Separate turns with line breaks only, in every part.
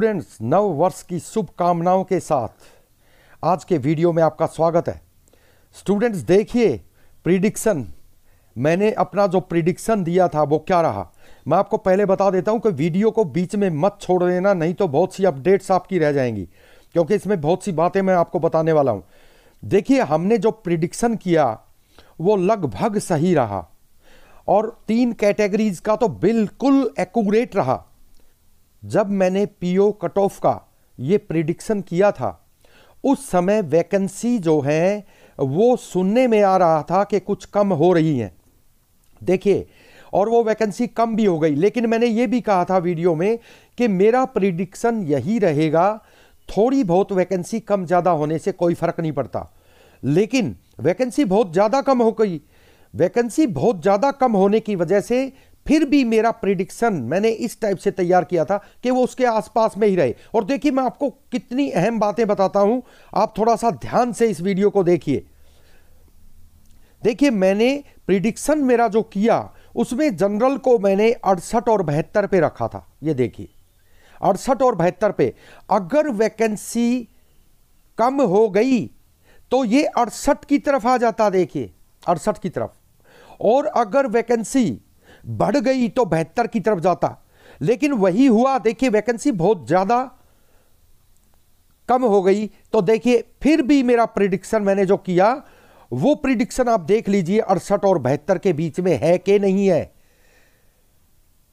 Students, नव वर्ष की शुभकामनाओं के साथ आज के वीडियो में आपका स्वागत है। स्टूडेंट्स देखिए, प्रिडिक्शन मैंने अपना जो प्रिडिक्शन दिया था वो क्या रहा। मैं आपको पहले बता देता हूं कि वीडियो को बीच में मत छोड़ देना, नहीं तो बहुत सी अपडेट्स आपकी रह जाएंगी, क्योंकि इसमें बहुत सी बातें मैं आपको बताने वाला हूं। देखिए, हमने जो प्रिडिक्शन किया वो लगभग सही रहा और 3 कैटेगरीज का तो बिल्कुल एक्यूरेट रहा। जब मैंने पीओ कट ऑफ का ये प्रिडिक्शन किया था उस समय वैकेंसी जो है वो सुनने में आ रहा था कि कुछ कम हो रही हैं। देखिए, और वो वैकेंसी कम भी हो गई, लेकिन मैंने ये भी कहा था वीडियो में कि मेरा प्रिडिक्शन यही रहेगा, थोड़ी बहुत वैकेंसी कम ज़्यादा होने से कोई फर्क नहीं पड़ता। लेकिन वैकेंसी बहुत ज़्यादा कम हो गई। वैकेंसी बहुत ज़्यादा कम होने की वजह से फिर भी मेरा प्रिडिक्शन मैंने इस टाइप से तैयार किया था कि वो उसके आसपास में ही रहे। और देखिए, मैं आपको कितनी अहम बातें बताता हूं, आप थोड़ा सा ध्यान से इस वीडियो को देखिए। देखिए, मैंने प्रिडिक्शन मेरा जो किया उसमें जनरल को मैंने 68 और 72 पे रखा था। ये देखिए, 68 और 72 पे अगर वैकेंसी कम हो गई तो ये 68 की तरफ आ जाता। देखिए, 68 की तरफ, और अगर वैकेंसी बढ़ गई तो 72 की तरफ जाता। लेकिन वही हुआ। देखिए, वैकेंसी बहुत ज्यादा कम हो गई तो देखिए फिर भी मेरा प्रिडिक्शन मैंने जो किया वो प्रिडिक्शन आप देख लीजिए 68 और 72 के बीच में है कि नहीं है।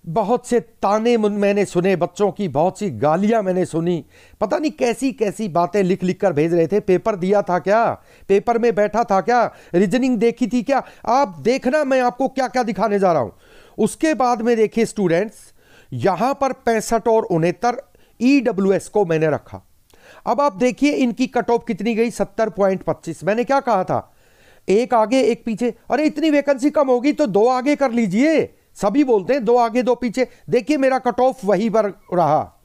बहुत से ताने मैंने सुने बच्चों की, बहुत सी गालियां मैंने सुनी, पता नहीं कैसी कैसी बातें लिख लिख कर भेज रहे थे। पेपर दिया था क्या? पेपर में बैठा था क्या? रीजनिंग देखी थी क्या? आप देखना मैं आपको क्या क्या दिखाने जा रहा हूं। उसके बाद में देखिए स्टूडेंट्स, यहां पर 65 और 69 ईडब्ल्यूएस को मैंने रखा। अब आप देखिए इनकी कट ऑफ कितनी गई, 70.25। मैंने क्या कहा था, एक आगे एक पीछे। अरे इतनी वैकेंसी कम होगी तो 2 आगे कर लीजिए। सभी बोलते हैं 2 आगे 2 पीछे। देखिए, मेरा कट ऑफ वहीं पर रहा,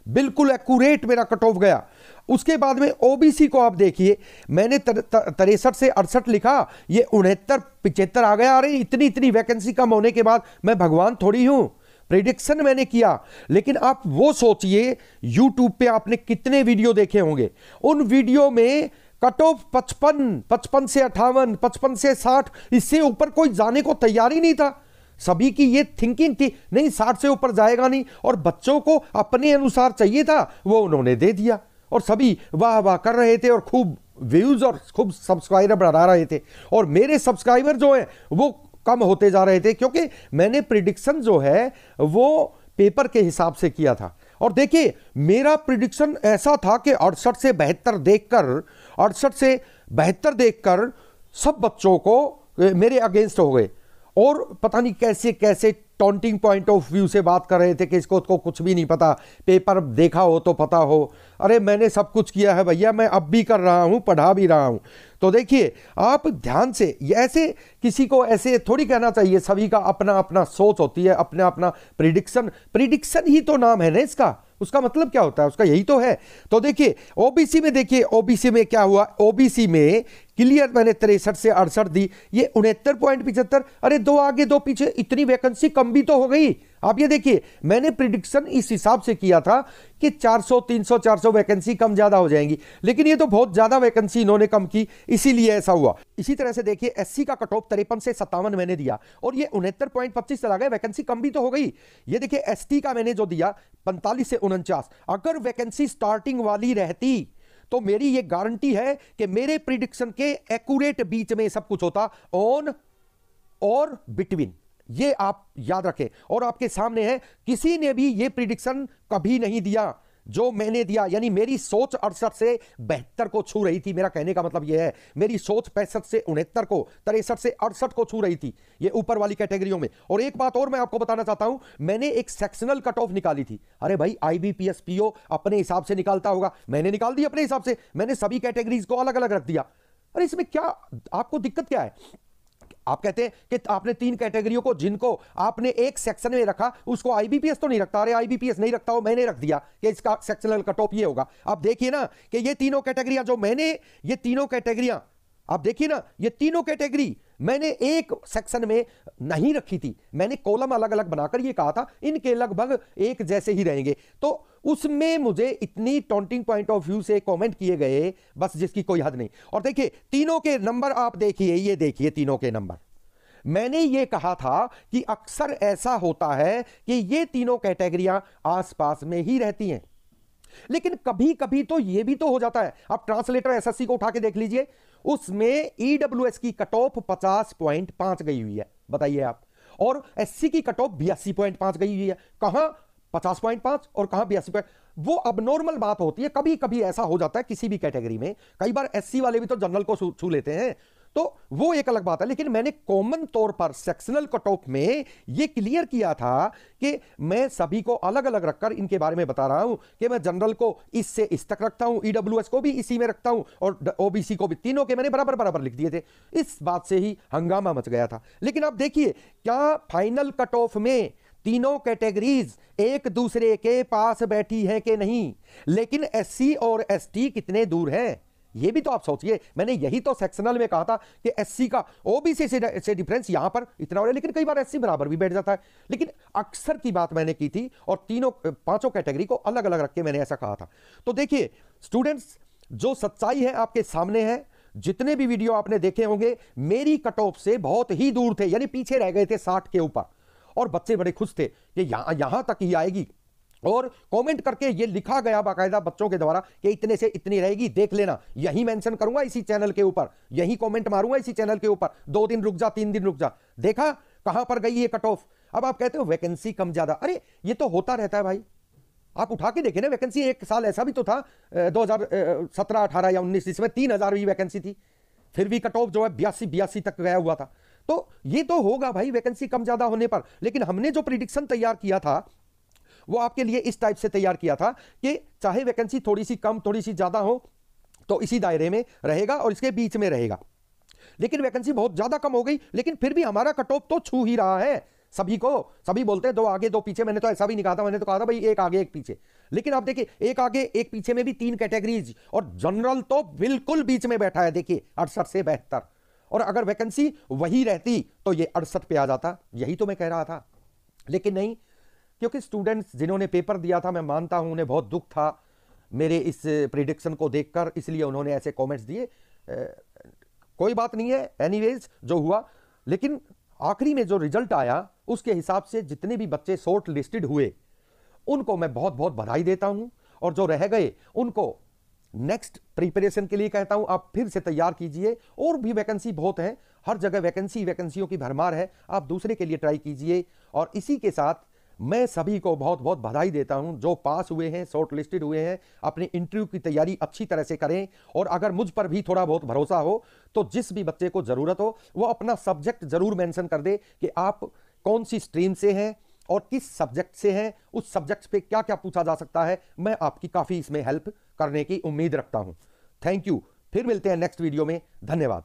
बिल्कुल एक्यूरेट मेरा कट ऑफ गया। उसके बाद में ओबीसी को आप देखिए, मैंने 63 से 68 लिखा, ये 69 75 आ गया। अरे इतनी इतनी वैकेंसी कम होने के बाद मैं भगवान थोड़ी हूं, प्रेडिक्शन मैंने किया। लेकिन आप वो सोचिए, यूट्यूब पे आपने कितने वीडियो देखे होंगे, उन वीडियो में कट ऑफ 55 से 58, 55 से 60, इससे ऊपर कोई जाने को तैयार ही नहीं था। सभी की ये थिंकिंग थी नहीं 60 से ऊपर जाएगा नहीं, और बच्चों को अपने अनुसार चाहिए था, वो उन्होंने दे दिया और सभी वाह वाह कर रहे थे और खूब व्यूज और खूब सब्सक्राइबर बढ़ा रहे थे। और मेरे सब्सक्राइबर जो है वो कम होते जा रहे थे, क्योंकि मैंने प्रिडिक्शन जो है वो पेपर के हिसाब से किया था। और देखिए, मेरा प्रिडिक्शन ऐसा था कि 68 से 72 देखकर, 68 से 72 देखकर सब बच्चों को मेरे अगेंस्ट हो गए, और पता नहीं कैसे कैसे टॉन्टिंग पॉइंट ऑफ व्यू से बात कर रहे थे कि इसको तो कुछ भी नहीं पता, पेपर देखा हो तो पता हो। अरे मैंने सब कुछ किया है भैया, मैं अब भी कर रहा हूं, पढ़ा भी रहा हूं। तो देखिए, आप ध्यान से, ऐसे किसी को ऐसे थोड़ी कहना चाहिए। सभी का अपना अपना सोच होती है, अपना अपना प्रिडिक्शन। प्रिडिक्शन ही तो नाम है ना इसका, उसका मतलब क्या होता है, उसका यही तो है। तो देखिए ओबीसी में, देखिए ओबीसी में क्या हुआ। ओबीसी में क्लियर मैंने 63 से 68 दी, ये 69.75। अरे 2 आगे 2 पीछे, इतनी वैकेंसी कम भी तो हो गई। आप ये देखिए, मैंने प्रिडिक्शन इस हिसाब से किया था कि 400 300 400 वैकेंसी कम ज्यादा हो जाएंगी, लेकिन ये तो बहुत ज्यादा वैकेंसी इन्होंने कम की, इसीलिए ऐसा हुआ। इसी तरह से देखिए, एससी का कट ऑफ 53 से 57 मैंने दिया और ये 69.25 चला गया, वैकेंसी कम भी तो हो गई। ये देखिए, एसटी का मैंने जो दिया 45 से 49, अगर वैकेंसी स्टार्टिंग वाली रहती तो मेरी ये गारंटी है कि मेरे प्रिडिक्शन के एक्यूरेट बीच में सब कुछ होता, ऑन और बिटवीन। ये आप याद रखें, और आपके सामने है, किसी ने भी ये प्रिडिक्शन कभी नहीं दिया जो मैंने दिया। यानी मेरी सोच 68 से 72 को छू रही थी। मेरा कहने का मतलब यह है, मेरी सोच 65 से 69 को, 63 से 68 को छू रही थी, ये ऊपर वाली कैटेगरियों में। और एक बात और मैं आपको बताना चाहता हूं, मैंने एक सेक्शनल कट ऑफ निकाली थी। अरे भाई, आईबीपीएस पीओ अपने हिसाब से निकालता होगा, मैंने निकाल दी अपने हिसाब से। मैंने सभी कैटेगरीज को अलग अलग रख दिया। अरे इसमें क्या आपको दिक्कत क्या है? आप कहते हैं कि आपने 3 कैटेगरियों को, जिनको आपने एक सेक्शन में रखा, उसको आईबीपीएस तो नहीं रखता। अरे आईबीपीएस नहीं रखता हो, मैंने रख दिया कि इसका सेक्शनल कट ऑफ ये होगा। आप देखिए ना कि ये तीनों कैटेगरियां जो मैंने, ये तीनों कैटेगरियां आप देखिए ना, ये तीनों कैटेगरी मैंने एक सेक्शन में नहीं रखी थी, मैंने कॉलम अलग अलग बनाकर ये कहा था इनके लगभग एक जैसे ही रहेंगे। तो उसमें मुझे इतनी टॉन्टिंग पॉइंट ऑफ व्यू से कमेंट किए गए, बस जिसकी कोई हद नहीं। और देखिए तीनों के नंबर आप देखिए, ये देखिए तीनों के नंबर। मैंने ये कहा था कि अक्सर ऐसा होता है कि ये तीनों कैटेगरियां आसपास में ही रहती हैं, लेकिन कभी कभी तो ये भी तो हो जाता है। आप ट्रांसलेटर एसएससी को उठा के देख लीजिए, उसमें ईडब्ल्यूएस की कट ऑफ 50.5 गई हुई है, बताइए आप, और एससी की कट ऑफ 82.5 गई हुई है। कहां 50.5 और कहां 82। वो अब नॉर्मल बात होती है, कभी कभी ऐसा हो जाता है किसी भी कैटेगरी में, कई बार एससी वाले भी तो जनरल को छू लेते हैं, तो वो एक अलग बात है। लेकिन मैंने कॉमन तौर पर सेक्शनल कट ऑफ में ये क्लियर किया था कि मैं सभी को अलग अलग रखकर इनके बारे में बता रहा हूं कि मैं जनरल को इससे इस तक रखता हूं, ईडब्ल्यूएस को भी इसी में रखता हूं, और ओबीसी को भी, तीनों के मैंने बराबर बराबर लिख दिए थे। इस बात से ही हंगामा मच गया था। लेकिन अब देखिए क्या फाइनल कट ऑफ में तीनों कैटेगरीज एक दूसरे के पास बैठी हैं कि नहीं, लेकिन एससी और एसटी कितने दूर हैं ये भी तो आप सोचिए। मैंने यही तो सेक्शनल में कहा था कि एससी का ओबीसी से डिफरेंस यहां पर इतना हो रहा है, लेकिन कई बार एससी बराबर भी बैठ जाता है। लेकिन अक्सर की बात मैंने की थी, और तीनों पांचों कैटेगरी को अलग अलग रख के मैंने ऐसा कहा था। तो देखिए स्टूडेंट्स, जो सच्चाई है आपके सामने है। जितने भी वीडियो आपने देखे होंगे मेरी कट ऑफ से बहुत ही दूर थे, यानी पीछे रह गए थे 60 के ऊपर, और बच्चे बड़े खुश थे कि यहां तक ही आएगी। और कमेंट करके ये लिखा गया बाकायदा बच्चों के द्वारा कि इतने से इतनी रहेगी, देख लेना, यही मेंशन करूंगा इसी चैनल के ऊपर, यही कमेंट मारूंगा इसी चैनल के ऊपर, 2 दिन रुक जा, 3 दिन रुक जा। देखा कहां पर गई ये कट ऑफ। अब आप कहते हो वैकेंसी कम ज्यादा, अरे ये तो होता रहता है भाई, आप उठा के देखें ना वैकेंसी। एक साल ऐसा भी तो था 2017, 18 या 19, इसमें 3000 भी वैकेंसी थी, फिर भी कट ऑफ जो है 82 तक गया हुआ था। तो ये तो होगा भाई वैकेंसी कम ज्यादा होने पर। लेकिन हमने जो प्रिडिक्शन तैयार किया था वो आपके लिए इस टाइप से तैयार किया था कि चाहे वैकेंसी थोड़ी सी कम थोड़ी सी ज्यादा हो तो इसी दायरे में रहेगा और इसके बीच में रहेगा। लेकिन वैकेंसी बहुत ज्यादा कम हो गई, लेकिन फिर भी हमारा कट ऑफ तो छू ही रहा है सभी को। सभी बोलते हैं 2 आगे 2 पीछे, मैंने तो ऐसा भी नहीं कहा था, मैंने तो कहा था भाई 1 आगे 1 पीछे। लेकिन आप देखिए 1 आगे 1 पीछे में भी 3 कैटेगरीज, और जनरल तो बिल्कुल बीच में बैठा है, देखिए 68 से 72। और अगर वैकेंसी वही रहती तो ये 68 पे आ जाता, यही तो मैं कह रहा था। लेकिन नहीं, क्योंकि स्टूडेंट्स जिन्होंने पेपर दिया था, मैं मानता हूं उन्हें बहुत दुख था मेरे इस प्रिडिक्शन को देखकर, इसलिए उन्होंने ऐसे कमेंट्स दिए। कोई बात नहीं है, एनीवेज जो हुआ। लेकिन आखिरी में जो रिजल्ट आया उसके हिसाब से जितने भी बच्चे शॉर्ट लिस्टेड हुए उनको मैं बहुत बहुत बधाई देता हूं, और जो रह गए उनको नेक्स्ट प्रिपरेशन के लिए कहता हूं आप फिर से तैयार कीजिए। और भी वैकेंसी बहुत है, हर जगह वैकेंसियों की भरमार है, आप दूसरे के लिए ट्राई कीजिए। और इसी के साथ मैं सभी को बहुत बहुत बधाई देता हूं जो पास हुए हैं, शॉर्ट लिस्टेड हुए हैं। अपने इंटरव्यू की तैयारी अच्छी तरह से करें, और अगर मुझ पर भी थोड़ा बहुत भरोसा हो तो जिस भी बच्चे को जरूरत हो वो अपना सब्जेक्ट जरूर मेंशन कर दे कि आप कौन सी स्ट्रीम से हैं और किस सब्जेक्ट से हैं, उस सब्जेक्ट पे क्या क्या पूछा जा सकता है। मैं आपकी काफी इसमें हेल्प करने की उम्मीद रखता हूं। थैंक यू, फिर मिलते हैं नेक्स्ट वीडियो में। धन्यवाद।